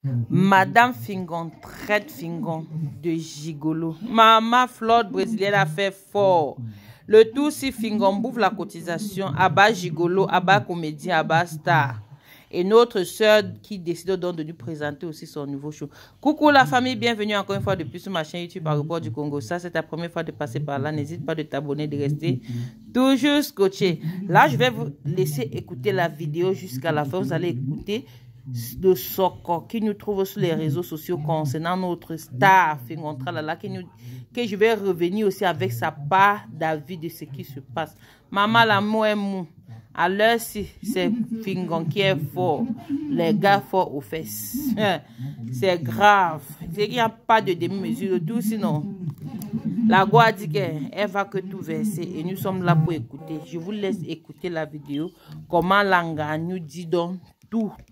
Madame Fingon, traite Fingon de gigolo. Maman flotte brésilienne a fait fort. Le tout si Fingon bouffe la cotisation, abat gigolo, abat comédien, abat star. Et notre soeur qui décide donc de nous présenter aussi son nouveau show. Coucou la famille, bienvenue encore une fois de plus sur ma chaîne YouTube Aéroport du Congo. Ça, c'est ta première fois de passer par là. N'hésite pas de t'abonner, de rester toujours scotché. Là, je vais vous laisser écouter la vidéo jusqu'à la fin. Vous allez écouter de Soko qui nous trouve sur les réseaux sociaux concernant notre star Fingon Tralala que je vais revenir aussi avec sa part d'avis de ce qui se passe. Maman l'amour est mou. À l'heure si c'est Fingon qui est fort, les gars forts aux fesses. C'est grave. Il n'y a pas de demi-mesure de tout, sinon la Goa dit qu'elle va que tout verser et nous sommes là pour écouter. Je vous laisse écouter la vidéo. Comment Langa nous dit donc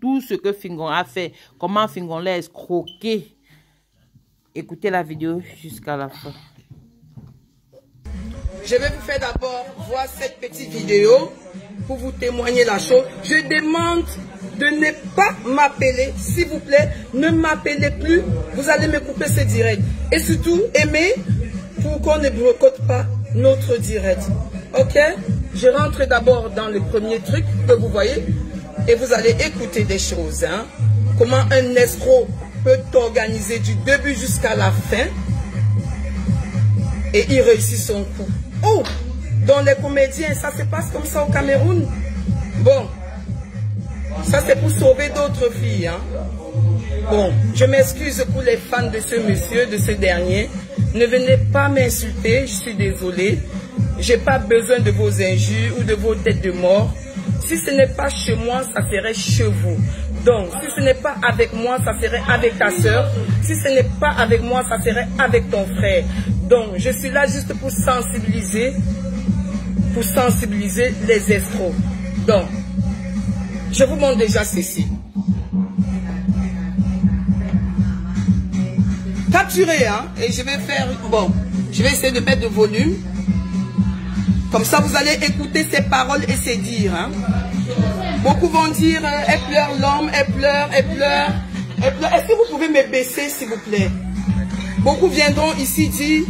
tout ce que Fingon a fait, comment Fingon l'a escroqué. Écoutez la vidéo jusqu'à la fin. Je vais vous faire d'abord voir cette petite vidéo pour vous témoigner la chose. Je demande de ne pas m'appeler, s'il vous plaît. Ne m'appelez plus, vous allez me couper ce direct. Et surtout, aimez pour qu'on ne boycotte pas notre direct. Ok? Je rentre d'abord dans le premier truc que vous voyez et vous allez écouter des choses. Hein? Comment un escroc peut t'organiser du début jusqu'à la fin et il réussit son coup. Oh, dans les comédiens, ça se passe comme ça au Cameroun. Bon, ça c'est pour sauver d'autres filles. Hein. Bon, je m'excuse pour les fans de ce monsieur, de ce dernier. Ne venez pas m'insulter, je suis désolée. J'ai pas besoin de vos injures ou de vos têtes de mort. Si ce n'est pas chez moi, ça serait chez vous. Donc, si ce n'est pas avec moi, ça serait avec ta soeur. Si ce n'est pas avec moi, ça serait avec ton frère. Donc, je suis là juste pour sensibiliser les escrocs. Donc, je vous montre déjà ceci. Capturez, hein, et je vais faire, bon, je vais essayer de mettre de volume. Comme ça, vous allez écouter ses paroles et ses dires, hein. Beaucoup vont dire, elle pleure l'homme, elle pleure, elle pleure, elle pleure. Est-ce que vous pouvez me baisser, s'il vous plaît? Beaucoup viendront ici dire,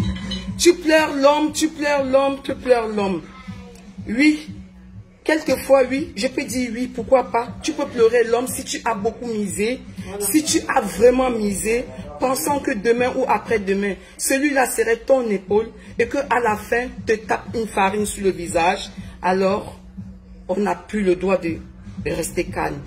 tu pleures l'homme, tu pleures l'homme, tu pleures l'homme. Oui, quelquefois oui, je peux dire oui, pourquoi pas. Tu peux pleurer l'homme si tu as beaucoup misé, si tu as vraiment misé, pensant que demain ou après-demain, celui-là serait ton épaule et qu'à la fin, te tape une farine sur le visage, alors on n'a plus le droit de rester calme.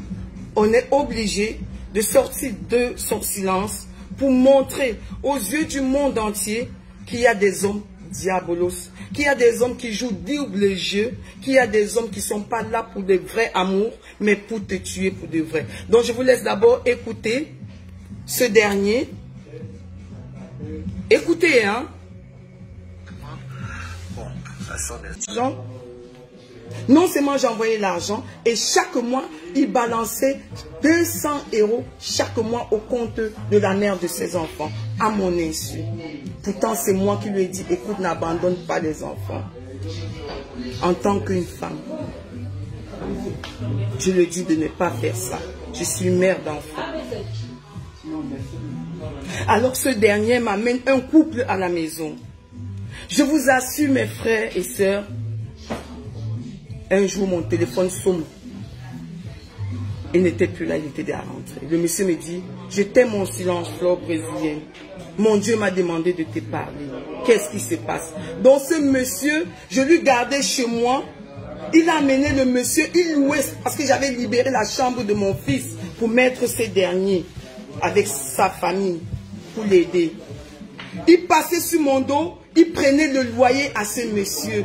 On est obligé de sortir de son silence pour montrer aux yeux du monde entier qu'il y a des hommes diabolos, qu'il y a des hommes qui jouent double jeu, qu'il y a des hommes qui ne sont pas là pour de vrais amours, mais pour te tuer pour de vrai. Donc je vous laisse d'abord écouter ce dernier. Écoutez, hein. Non seulement j'envoyais l'argent et chaque mois, il balançait 200 € chaque mois au compte de la mère de ses enfants, à mon insu. Pourtant, c'est moi qui lui ai dit, écoute, n'abandonne pas les enfants. En tant qu'une femme, je lui dis de ne pas faire ça. Je suis mère d'enfants. Alors ce dernier m'amène un couple à la maison. Je vous assure, mes frères et sœurs, un jour, mon téléphone sonne. Il n'était plus là, il était déjà rentré. Le monsieur me dit, je t'aime mon silence, fleur brésilienne. Mon Dieu m'a demandé de te parler. Qu'est-ce qui se passe? Donc ce monsieur, je lui gardais chez moi. Il a amené le monsieur, il louait, parce que j'avais libéré la chambre de mon fils pour mettre ces derniers avec sa famille, pour l'aider. Il passait sur mon dos, il prenait le loyer à ce monsieur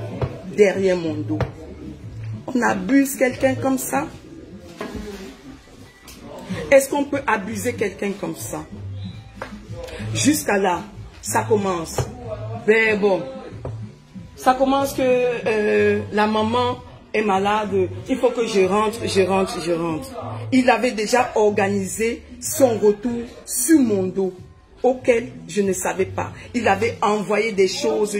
derrière mon dos. On abuse quelqu'un comme ça? Est-ce qu'on peut abuser quelqu'un comme ça? Jusqu'à là, ça commence. Ben bon, ça commence que la maman est malade, il faut que je rentre. Il avait déjà organisé son retour sur mon dos, auquel je ne savais pas. Il avait envoyé des choses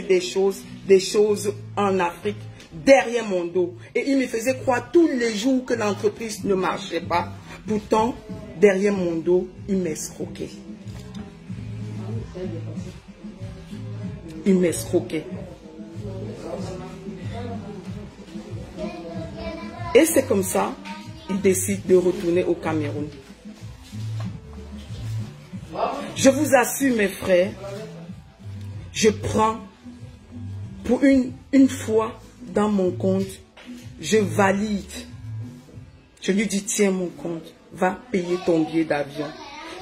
en Afrique, derrière mon dos. Et il me faisait croire tous les jours que l'entreprise ne marchait pas. Pourtant, derrière mon dos, il m'escroquait. Il m'escroquait. Et c'est comme ça, il décide de retourner au Cameroun. Je vous assure, mes frères, je prends pour une fois dans mon compte, je valide. Je lui dis, tiens mon compte, va payer ton billet d'avion.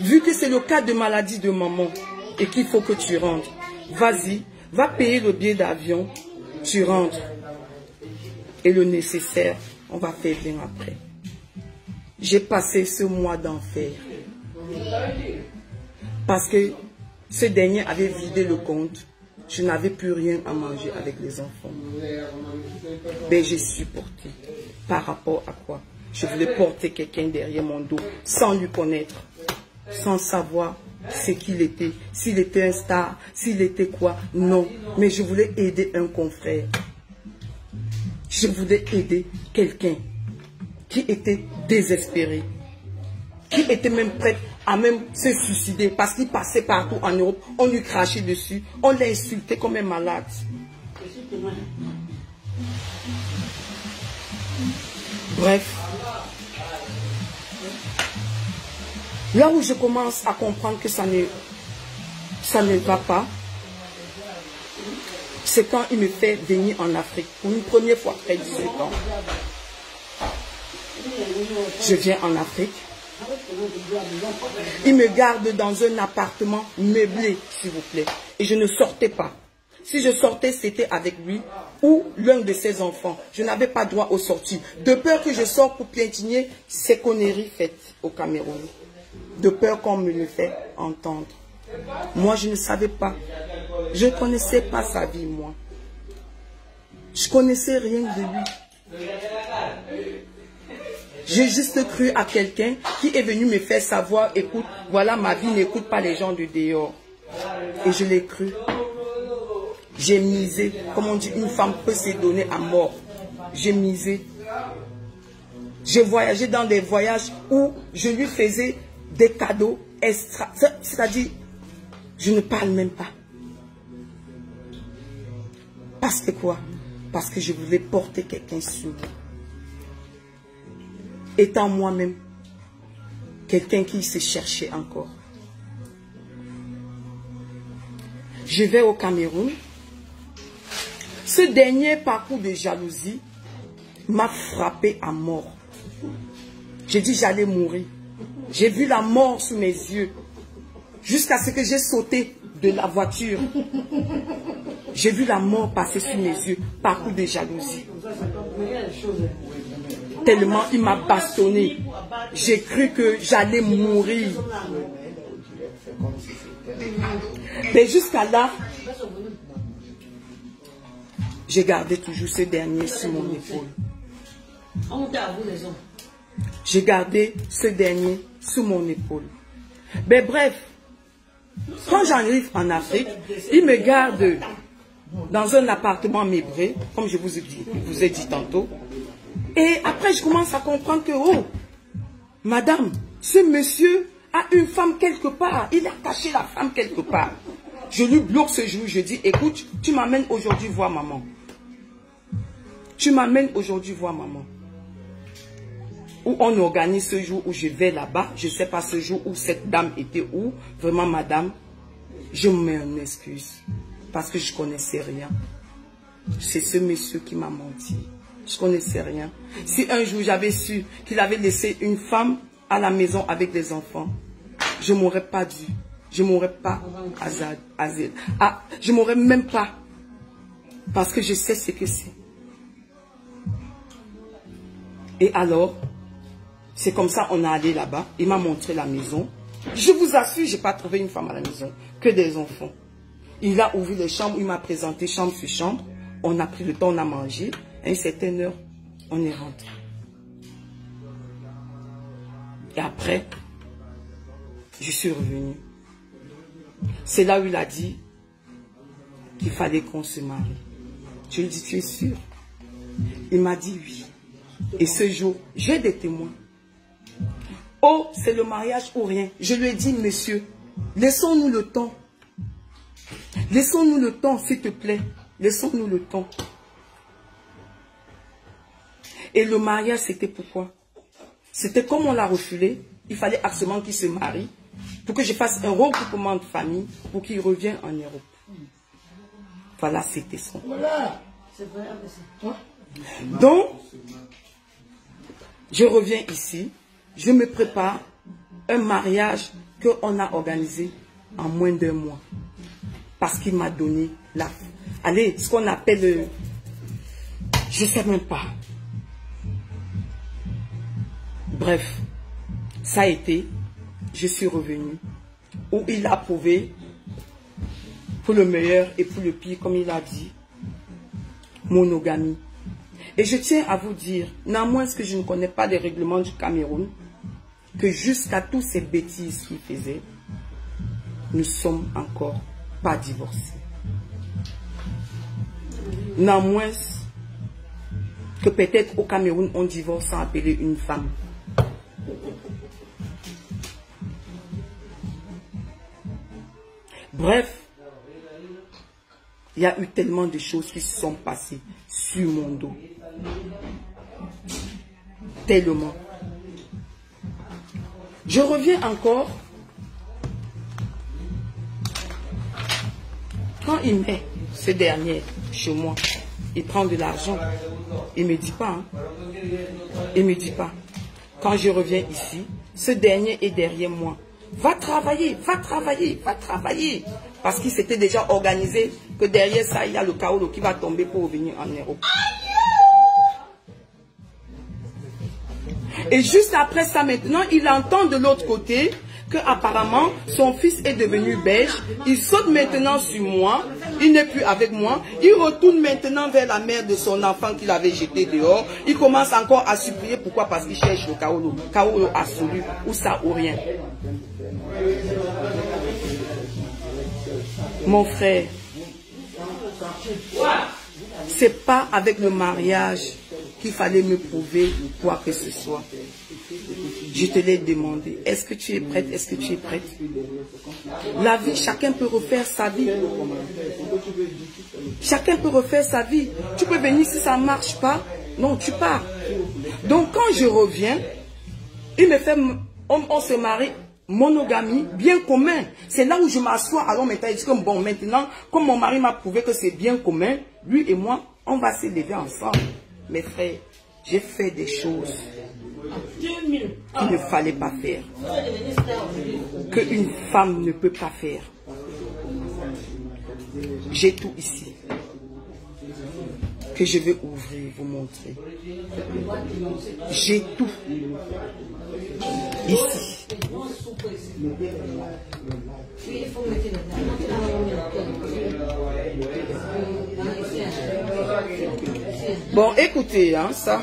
Vu que c'est le cas de maladie de maman et qu'il faut que tu rentres, vas-y, va payer le billet d'avion, tu rentres. Et le nécessaire, on va faire bien après. J'ai passé ce mois d'enfer. Parce que ce dernier avait vidé le compte. Je n'avais plus rien à manger avec les enfants. Mais j'ai supporté. Par rapport à quoi? Je voulais porter quelqu'un derrière mon dos, sans lui connaître, sans savoir ce qu'il était, s'il était un star, s'il était quoi. Non, mais je voulais aider un confrère. Je voulais aider quelqu'un qui était désespéré, qui était même prêt à même se suicider parce qu'il passait partout en Europe. On lui crachait dessus, on l'a insulté comme un malade. Bref, là où je commence à comprendre que ça ne va pas, c'est quand il me fait venir en Afrique pour une première fois après 18 ans. Je viens en Afrique. Il me garde dans un appartement meublé, s'il vous plaît. Et je ne sortais pas. Si je sortais, c'était avec lui ou l'un de ses enfants. Je n'avais pas droit aux sorties. De peur que je sorte pour piétiner ces conneries faites au Cameroun. De peur qu'on me le fait entendre. Moi, je ne savais pas. Je ne connaissais pas sa vie, moi. Je ne connaissais rien de lui. J'ai juste cru à quelqu'un qui est venu me faire savoir, écoute, voilà ma vie, n'écoute pas les gens de dehors. Et je l'ai cru. J'ai misé, comme on dit, une femme peut se donner à mort. J'ai misé. J'ai voyagé dans des voyages où je lui faisais des cadeaux extra. C'est-à-dire, je ne parle même pas. Parce que quoi? Parce que je voulais porter quelqu'un sur moi. Étant moi-même quelqu'un qui se cherchait encore. Je vais au Cameroun. Ce dernier parcours de jalousie m'a frappé à mort. J'ai dit j'allais mourir. J'ai vu la mort sous mes yeux. Jusqu'à ce que j'ai sauté de la voiture. J'ai vu la mort passer sous mes yeux. Parcours de jalousie. Tellement il m'a bastonné. J'ai cru que j'allais mourir. Mais jusqu'à là, j'ai gardé toujours ce dernier sur mon épaule. J'ai gardé ce dernier sur mon épaule. Mais bref, quand j'arrive en Afrique, il me garde dans un appartement meublé, comme je vous ai dit tantôt. Et après, je commence à comprendre que, oh, madame, ce monsieur a une femme quelque part. Il a caché la femme quelque part. Je lui bloque ce jour. Je dis, écoute, tu m'amènes aujourd'hui voir maman. Tu m'amènes aujourd'hui voir maman. Ou on organise ce jour où je vais là-bas. Je ne sais pas ce jour où cette dame était où. Vraiment, madame, je me mets en excuse. Parce que je ne connaissais rien. C'est ce monsieur qui m'a menti. Je ne connaissais rien. Si un jour j'avais su qu'il avait laissé une femme à la maison avec des enfants, je ne m'aurais pas dû. Je ne m'aurais pas asile. Ah, je ne m'aurais même pas. Parce que je sais ce que c'est. Et alors, c'est comme ça on est allé là-bas. Il m'a montré la maison. Je vous assure, je n'ai pas trouvé une femme à la maison. Que des enfants. Il a ouvert les chambres. Il m'a présenté chambre sur chambre. On a pris le temps, on a mangé. À une certaine heure, on est rentré. Et après, je suis revenu. C'est là où il a dit qu'il fallait qu'on se marie. Je lui ai dit, tu es sûr? Il m'a dit oui. Et ce jour, j'ai des témoins. Oh, c'est le mariage ou rien. Je lui ai dit, monsieur, laissons-nous le temps. Laissons-nous le temps, s'il te plaît. Laissons-nous le temps. Et le mariage, c'était pourquoi? C'était comme on l'a refoulé. Il fallait absolument qu'il se marie pour que je fasse un regroupement de famille pour qu'il revienne en Europe. Voilà, c'était son. Donc, je reviens ici. Je me prépare un mariage qu'on a organisé en moins d'1 mois. Parce qu'il m'a donné la... Allez, ce qu'on appelle... je ne sais même pas. Bref, ça a été, je suis revenue, où il a prouvé, pour le meilleur et pour le pire, comme il a dit, monogamie. Et je tiens à vous dire, néanmoins que je ne connais pas les règlements du Cameroun, que jusqu'à toutes ces bêtises qu'il faisait, nous ne sommes encore pas divorcés. Néanmoins que peut-être au Cameroun, on divorce sans appeler une femme. Bref, il y a eu tellement de choses qui se sont passées sur mon dos. Tellement. Je reviens encore. Quand il met ce dernier chez moi, il prend de l'argent. Il ne me dit pas. Hein. Il ne me dit pas. Quand je reviens ici, ce dernier est derrière moi. Va travailler, va travailler, va travailler. Parce qu'il s'était déjà organisé que derrière ça, il y a le Kaolo qui va tomber pour revenir en Europe. Et juste après ça, maintenant, il entend de l'autre côté que apparemment son fils est devenu belge. Il saute maintenant sur moi. Il n'est plus avec moi. Il retourne maintenant vers la mère de son enfant qu'il avait jeté dehors. Il commence encore à supplier. Pourquoi? Parce qu'il cherche le Kaolo. Kaolo absolu. Ou ça ou rien. Mon frère, c'est pas avec le mariage qu'il fallait me prouver quoi que ce soit. Je te l'ai demandé. Est-ce que tu es prête? Est-ce que tu es prête? La vie, chacun peut refaire sa vie. Chacun peut refaire sa vie. Tu peux venir si ça ne marche pas. Non, tu pars. Donc quand je reviens, il me fait, on se marie, monogamie, bien commun. C'est là où je m'assois. Alors maintenant, je dis que bon, maintenant, comme mon mari m'a prouvé que c'est bien commun, lui et moi, on va s'élever ensemble. Mes frères, j'ai fait des choses qu'il ne fallait pas faire, qu'une femme ne peut pas faire. J'ai tout ici, que je vais ouvrir, vous montrer. J'ai tout ici. Bon, écoutez, hein, ça.